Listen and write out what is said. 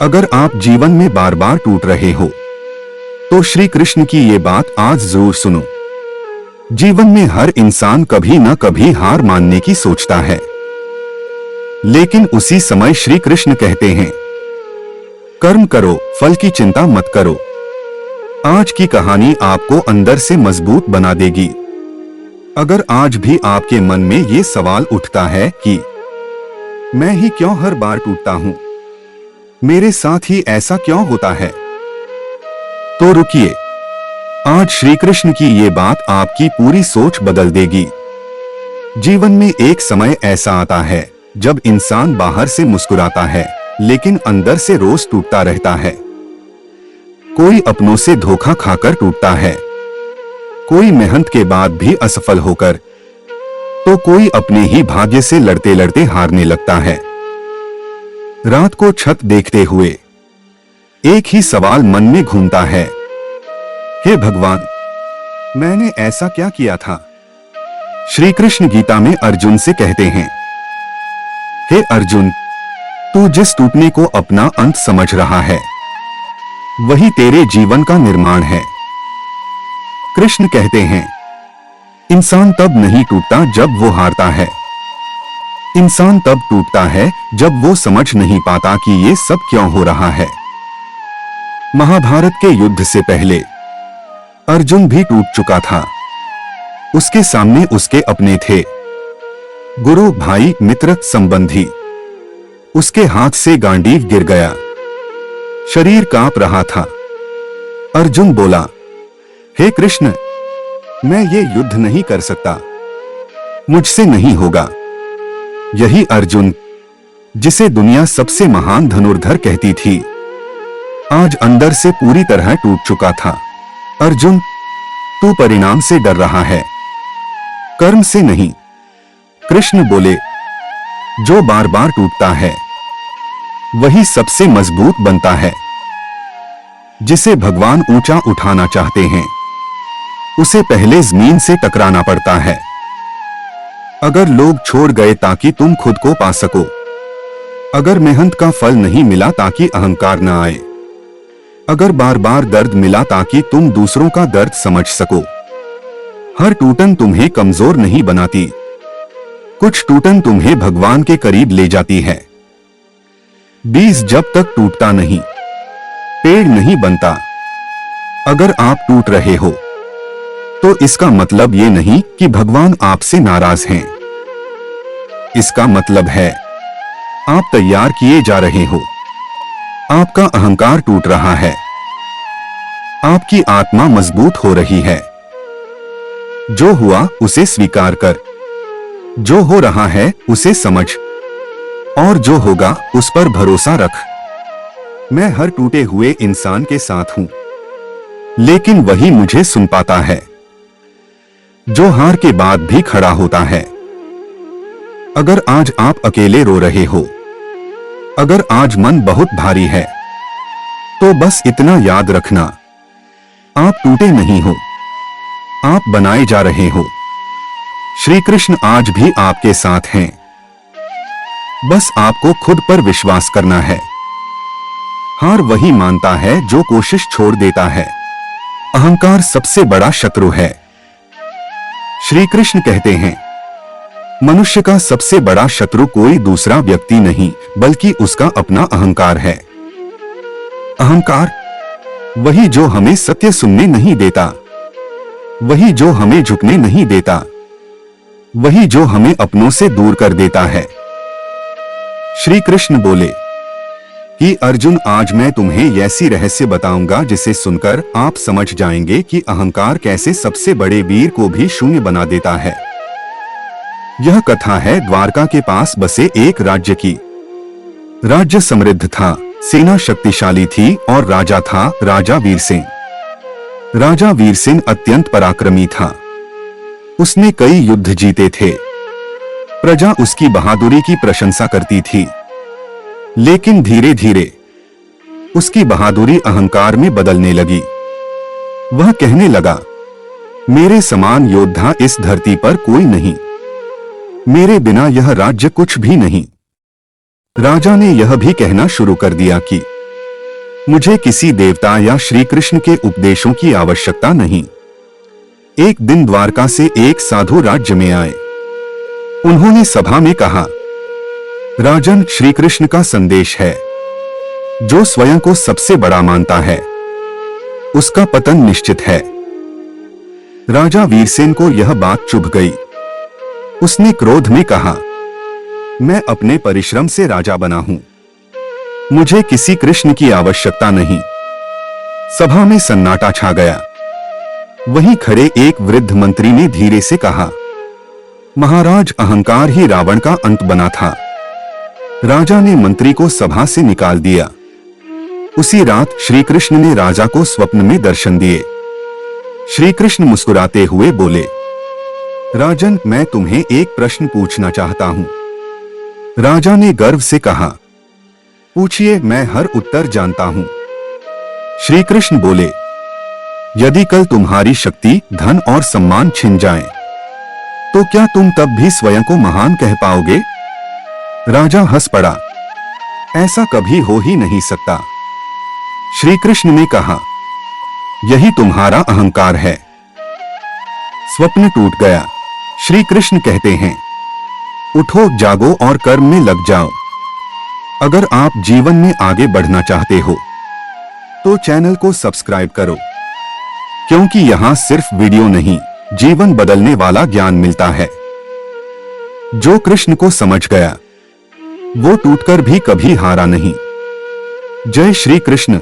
अगर आप जीवन में बार बार टूट रहे हो तो श्री कृष्ण की ये बात आज जरूर सुनो। जीवन में हर इंसान कभी न कभी हार मानने की सोचता है, लेकिन उसी समय श्री कृष्ण कहते हैं, कर्म करो, फल की चिंता मत करो। आज की कहानी आपको अंदर से मजबूत बना देगी। अगर आज भी आपके मन में ये सवाल उठता है कि मैं ही क्यों हर बार टूटता हूं, मेरे साथ ही ऐसा क्यों होता है, तो रुकिए, आज श्री कृष्ण की ये बात आपकी पूरी सोच बदल देगी। जीवन में एक समय ऐसा आता है जब इंसान बाहर से मुस्कुराता है लेकिन अंदर से रोज टूटता रहता है। कोई अपनों से धोखा खाकर टूटता है, कोई मेहनत के बाद भी असफल होकर, तो कोई अपने ही भाग्य से लड़ते लड़ते हारने लगता है। रात को छत देखते हुए एक ही सवाल मन में घूमता है, हे भगवान, मैंने ऐसा क्या किया था। श्री कृष्ण गीता में अर्जुन से कहते हैं, हे अर्जुन, तू जिस टूटने को अपना अंत समझ रहा है वही तेरे जीवन का निर्माण है। कृष्ण कहते हैं, इंसान तब नहीं टूटता जब वो हारता है, इंसान तब टूटता है जब वो समझ नहीं पाता कि ये सब क्यों हो रहा है। महाभारत के युद्ध से पहले अर्जुन भी टूट चुका था। उसके सामने उसके अपने थे, गुरु, भाई, मित्र, संबंधी। उसके हाथ से गांडीव गिर गया, शरीर कांप रहा था। अर्जुन बोला, हे कृष्ण, मैं ये युद्ध नहीं कर सकता, मुझसे नहीं होगा। यही अर्जुन, जिसे दुनिया सबसे महान धनुर्धर कहती थी, आज अंदर से पूरी तरह टूट चुका था। अर्जुन, तू परिणाम से डर रहा है, कर्म से नहीं। कृष्ण बोले, जो बार बार टूटता है वही सबसे मजबूत बनता है। जिसे भगवान ऊंचा उठाना चाहते हैं उसे पहले जमीन से टकराना पड़ता है। अगर लोग छोड़ गए ताकि तुम खुद को पा सको, अगर मेहनत का फल नहीं मिला ताकि अहंकार न आए, अगर बार बार दर्द मिला ताकि तुम दूसरों का दर्द समझ सको, हर टूटन तुम्हें कमजोर नहीं बनाती, कुछ टूटन तुम्हें भगवान के करीब ले जाती है। बीज जब तक टूटता नहीं पेड़ नहीं बनता। अगर आप टूट रहे हो तो इसका मतलब ये नहीं कि भगवान आपसे नाराज हैं। इसका मतलब है आप तैयार किए जा रहे हो। आपका अहंकार टूट रहा है, आपकी आत्मा मजबूत हो रही है। जो हुआ उसे स्वीकार कर, जो हो रहा है उसे समझ, और जो होगा उस पर भरोसा रख। मैं हर टूटे हुए इंसान के साथ हूं, लेकिन वही मुझे सुन पाता है जो हार के बाद भी खड़ा होता है। अगर आज आप अकेले रो रहे हो, अगर आज मन बहुत भारी है, तो बस इतना याद रखना, आप टूटे नहीं हो, आप बनाए जा रहे हो। श्री कृष्ण आज भी आपके साथ हैं, बस आपको खुद पर विश्वास करना है। हार वही मानता है जो कोशिश छोड़ देता है। अहंकार सबसे बड़ा शत्रु है। श्री कृष्ण कहते हैं, मनुष्य का सबसे बड़ा शत्रु कोई दूसरा व्यक्ति नहीं बल्कि उसका अपना अहंकार है। अहंकार वही जो हमें सत्य सुनने नहीं देता, वही जो हमें झुकने नहीं देता, वही जो हमें अपनों से दूर कर देता है। श्री कृष्ण बोले कि अर्जुन, आज मैं तुम्हें ऐसी रहस्य बताऊंगा जिसे सुनकर आप समझ जाएंगे कि अहंकार कैसे सबसे बड़े वीर को भी शून्य बना देता है। यह कथा है द्वारका के पास बसे एक राज्य की। राज्य समृद्ध था, सेना शक्तिशाली थी और राजा था राजा वीरसेन। राजा वीरसेन अत्यंत पराक्रमी था। उसने कई युद्ध जीते थे। प्रजा उसकी बहादुरी की प्रशंसा करती थी, लेकिन धीरे धीरे उसकी बहादुरी अहंकार में बदलने लगी। वह कहने लगा, मेरे समान योद्धा इस धरती पर कोई नहीं, मेरे बिना यह राज्य कुछ भी नहीं। राजा ने यह भी कहना शुरू कर दिया कि मुझे किसी देवता या श्री कृष्ण के उपदेशों की आवश्यकता नहीं। एक दिन द्वारका से एक साधु राज्य में आए। उन्होंने सभा में कहा, राजन, श्री कृष्ण का संदेश है, जो स्वयं को सबसे बड़ा मानता है उसका पतन निश्चित है। राजा वीरसेन को यह बात चुभ गई। उसने क्रोध में कहा, मैं अपने परिश्रम से राजा बना हूं, मुझे किसी कृष्ण की आवश्यकता नहीं। सभा में सन्नाटा छा गया। वहीं खड़े एक वृद्ध मंत्री ने धीरे से कहा, महाराज, अहंकार ही रावण का अंत बना था। राजा ने मंत्री को सभा से निकाल दिया। उसी रात श्री कृष्ण ने राजा को स्वप्न में दर्शन दिए। श्री कृष्ण मुस्कुराते हुए बोले, राजन, मैं तुम्हें एक प्रश्न पूछना चाहता हूं। राजा ने गर्व से कहा, पूछिए, मैं हर उत्तर जानता हूं। श्री कृष्ण बोले, यदि कल तुम्हारी शक्ति, धन और सम्मान छिन जाएं, तो क्या तुम तब भी स्वयं को महान कह पाओगे? राजा हंस पड़ा, ऐसा कभी हो ही नहीं सकता। श्री कृष्ण ने कहा, यही तुम्हारा अहंकार है। स्वप्न टूट गया। श्री कृष्ण कहते हैं, उठो, जागो और कर्म में लग जाओ। अगर आप जीवन में आगे बढ़ना चाहते हो तो चैनल को सब्सक्राइब करो, क्योंकि यहां सिर्फ वीडियो नहीं, जीवन बदलने वाला ज्ञान मिलता है। जो कृष्ण को समझ गया वो टूटकर भी कभी हारा नहीं। जय श्री कृष्ण।